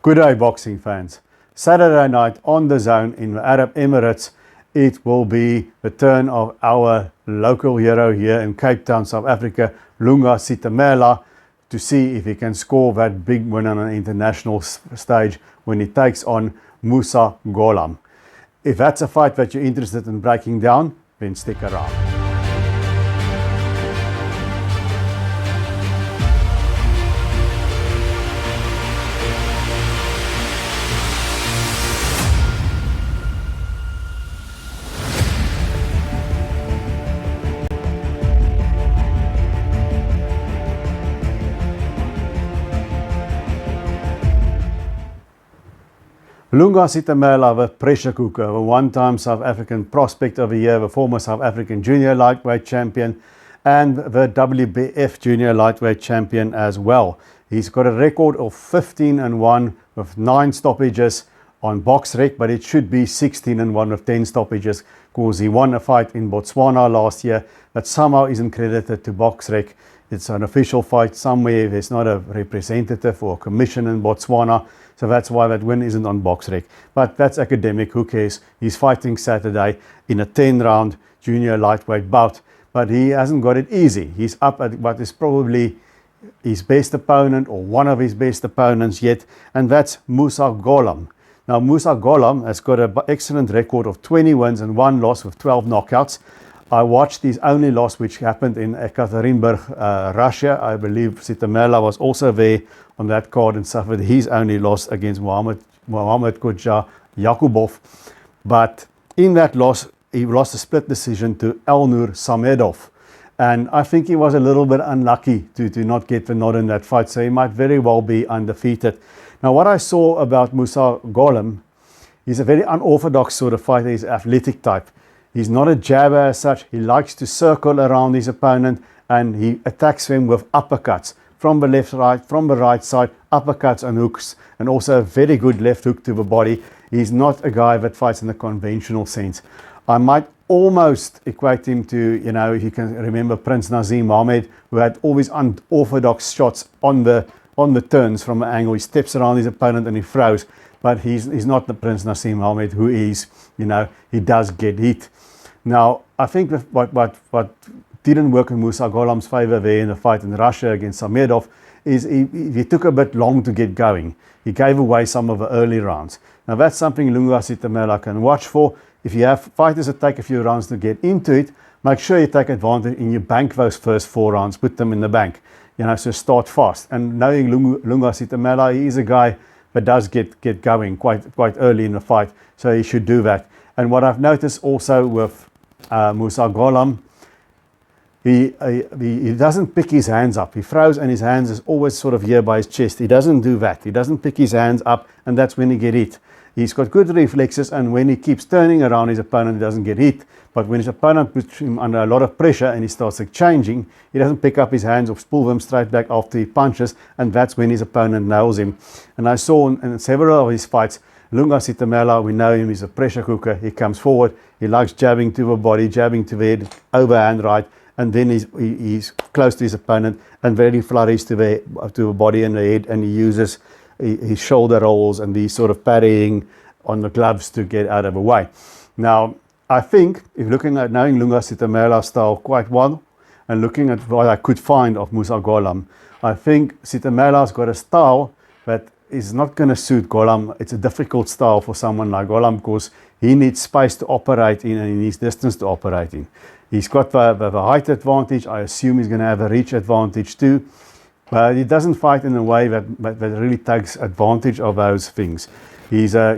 Good day, boxing fans. Saturday night on the Zone in the Arab Emirates, it will be the turn of our local hero here in Cape Town, South Africa, Lunga Sitemela, to see if he can score that big win on an international stage when he takes on Moussa Gholam. If that's a fight that you're interested in breaking down, then stick around. Lunga Sitemela, the pressure cooker, the one-time South African prospect of the year, the former South African junior lightweight champion, and the WBF junior lightweight champion as well. He's got a record of 15-1 with 9 stoppages on BoxRec, but it should be 16-1 with 10 stoppages because he won a fight in Botswana last year that somehow isn't credited to BoxRec. It's an official fight somewhere. There's not a representative or a commission in Botswana. So that's why that win isn't on BoxRec. But that's academic, who cares? He's fighting Saturday in a 10-round junior lightweight bout. But he hasn't got it easy. He's up at what is probably his best opponent or one of his best opponents yet. And that's Moussa Gholam. Now Moussa Gholam has got an excellent record of 20 wins and 1 loss with 12 knockouts. I watched his only loss, which happened in Ekaterinburg, Russia. I believe Sitemela was also there on that card and suffered his only loss against Mohamed Kodja Yakubov. But in that loss, he lost a split decision to Elnur Samedov. And I think he was a little bit unlucky to not get the nod in that fight. So he might very well be undefeated. Now, what I saw about Moussa Gholam, he's a very unorthodox sort of fighter. He's an athletic type. He's not a jabber as such. He likes to circle around his opponent and he attacks him with uppercuts from the left, right, from the right side, uppercuts and hooks, and also a very good left hook to the body. He's not a guy that fights in the conventional sense. I might almost equate him to, if you can remember Prince Nazim Mohammed, who had all these unorthodox shots on the turns from an angle. He steps around his opponent and he throws, but he's not the Prince Nazim Mohammed who is, he does get hit. Now, I think what didn't work in Moussa Gholam's favor there in the fight in Russia against Samedov is he took a bit long to get going. He gave away some of the early rounds. Now, that's something Lunga Sitemela can watch for. If you have fighters that take a few rounds to get into it, make sure you take advantage and you bank those first 4 rounds, put them in the bank. So start fast. And knowing Lunga Sitemela, he is a guy that does get going quite early in the fight, so he should do that. And what I've noticed also with Moussa Gholam, he doesn't pick his hands up. He throws and his hands is always sort of here by his chest. He doesn't do that. He doesn't pick his hands up, and that's when he get hit. He's got good reflexes, and when he keeps turning around his opponent, he doesn't get hit. But when his opponent puts him under a lot of pressure and he starts changing, he doesn't pick up his hands or pull them straight back after he punches, and that's when his opponent nails him. And I saw in several of his fights, Lunga Sitemela, we know him, he's a pressure cooker. He comes forward, he likes jabbing to the body, jabbing to the head, overhand right, and then he's close to his opponent and very flurries to the body and the head, and he uses his shoulder rolls and these sort of parrying on the gloves to get out of the way. Now, I think, if looking at knowing Lunga Sitemela's style quite well, and looking at what I could find of Moussa Gholam, I think Sitemela's got a style that is not going to suit Gholam. It's a difficult style for someone like Gholam because he needs space to operate in and he needs distance to operate in. He's got the height advantage. I assume he's going to have a reach advantage too. But he doesn't fight in a way that really takes advantage of those things. He's a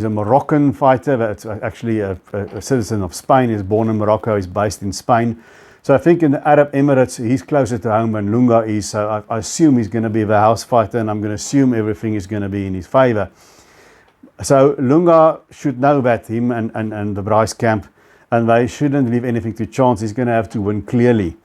Moroccan fighter that's actually a citizen of Spain. He's born in Morocco. He's based in Spain. So I think in the Arab Emirates, he's closer to home than Lunga is. So I assume he's going to be the house fighter, and I'm going to assume everything is going to be in his favor. So Lunga should know that, him and the Bryce camp, and they shouldn't leave anything to chance. He's going to have to win clearly.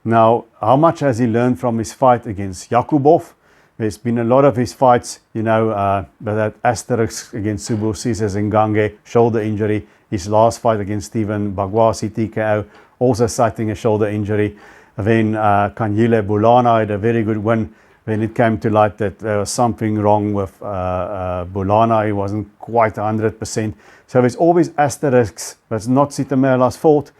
Now, how much has he learned from his fight against Yakubov? There's been a lot of his fights, that asterisk against Subusisa Zengange, shoulder injury. His last fight against Stephen Bagwasi, TKO, also citing a shoulder injury. Then Kanyile Bulana had a very good win when it came to light that there was something wrong with Bulana. He wasn't quite 100%. So there's always asterisks. That's not Sitemela's fault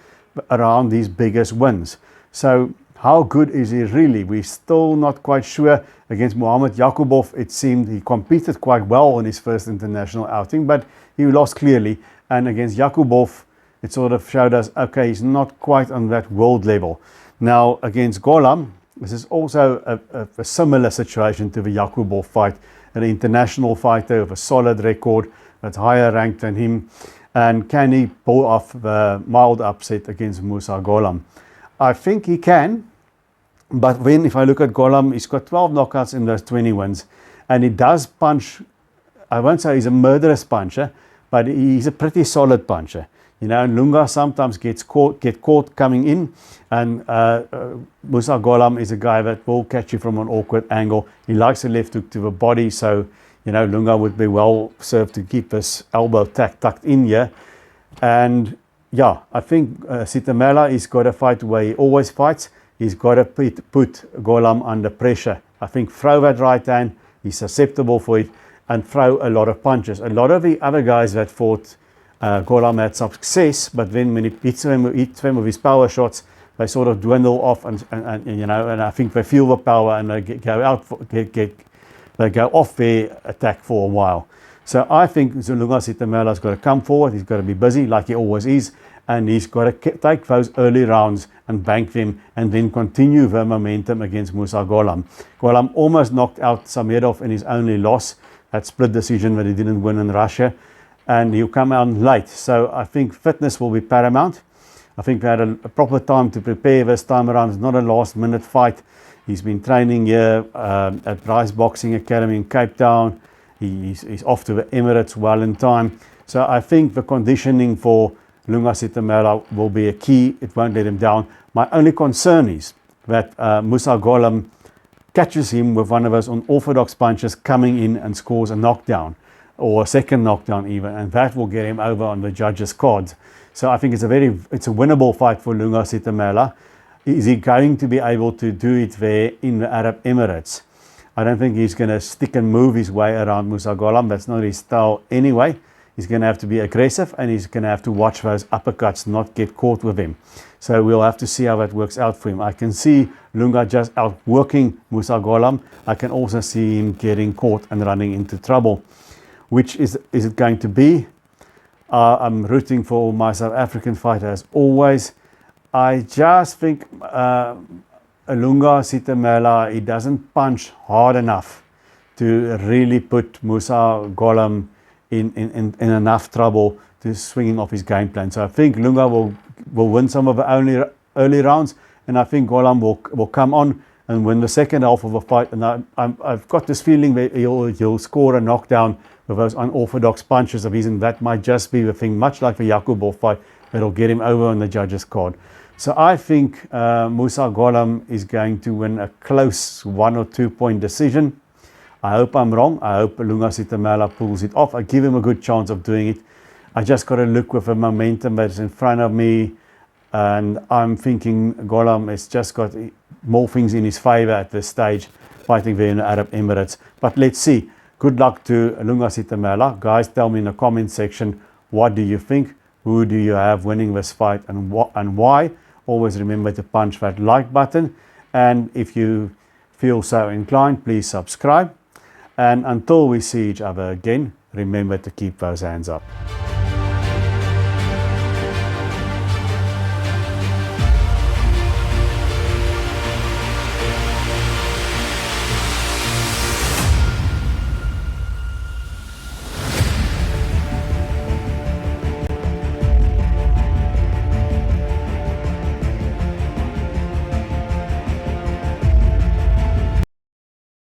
around these biggest wins. So how good is he really? We're still not quite sure. Against Muhammad Yakubov, it seemed he competed quite well in his first international outing, but he lost clearly. And against Yakubov, it sort of showed us, okay, he's not quite on that world level. Now, against Gholam, this is also a similar situation to the Yakubov fight, an international fighter with a solid record that's higher ranked than him. And can he pull off the mild upset against Moussa Gholam? I think he can, but when, if I look at Gholam, he's got 12 knockouts in those 20 wins, and he does punch. I won't say he's a murderous puncher, but he's a pretty solid puncher. You know, Lunga sometimes get caught coming in, and Moussa Gholam is a guy that will catch you from an awkward angle. He likes a left hook to the body, so you know Lunga would be well served to keep his elbow tucked in here. And yeah, I think Sitemela has got to fight the way he always fights. He's got to put Gholam under pressure. I think throw that right hand, he's susceptible for it, and throw a lot of punches. A lot of the other guys that fought Gholam had success, but then when he hits them with his power shots, they sort of dwindle off, and you know, and I think they feel the power and they they go off their attack for a while. So I think Lunga Sitemela's got to come forward. He's got to be busy like he always is, and he's got to take those early rounds and bank them, and then continue the momentum against Moussa Gholam. Gholam almost knocked out Samedov in his only loss, that split decision that he didn't win in Russia. And he'll come out late. So I think fitness will be paramount. I think we had a proper time to prepare this time around. It's not a last minute fight. He's been training here at Rice Boxing Academy in Cape Town. He's off to the Emirates well in time. So I think the conditioning for Lunga Sitemela will be a key. It won't let him down. My only concern is that Moussa Gholam catches him with one of those unorthodox punches coming in and scores a knockdown, or a second knockdown even, and that will get him over on the judges' cards. So I think it's a winnable fight for Lunga Sitemela. Is he going to be able to do it there in the Arab Emirates? I don't think he's going to stick and move his way around Moussa Gholam. That's not his style anyway. He's going to have to be aggressive, and he's going to have to watch those uppercuts not get caught with him. So we'll have to see how that works out for him. I can see Lunga just outworking Moussa Gholam. I can also see him getting caught and running into trouble. Which is it going to be? I'm rooting for my South African fighter as always. I just think Lunga Sitemela, he doesn't punch hard enough to really put Moussa Gholam in enough trouble to swinging off his game plan. So I think Lunga will win some of the early rounds, and I think Gholam will come on and win the second half of a fight. And I've got this feeling that he'll score a knockdown with those unorthodox punches of his, and that might just be the thing, much like the Yakubov fight, that'll get him over on the judges' card. So I think Moussa Gholam is going to win a close 1 or 2 point decision. I hope I'm wrong. I hope Lunga Sitemela pulls it off. I give him a good chance of doing it. I just got to look with the momentum that's in front of me, and I'm thinking Gholam has just got more things in his favor at this stage, fighting there in the Arab Emirates. But let's see. Good luck to Lunga Sitemela. Guys, tell me in the comment section, what do you think? Who do you have winning this fight, and why? Always remember to punch that like button. And if you feel so inclined, please subscribe. And until we see each other again, remember to keep those hands up.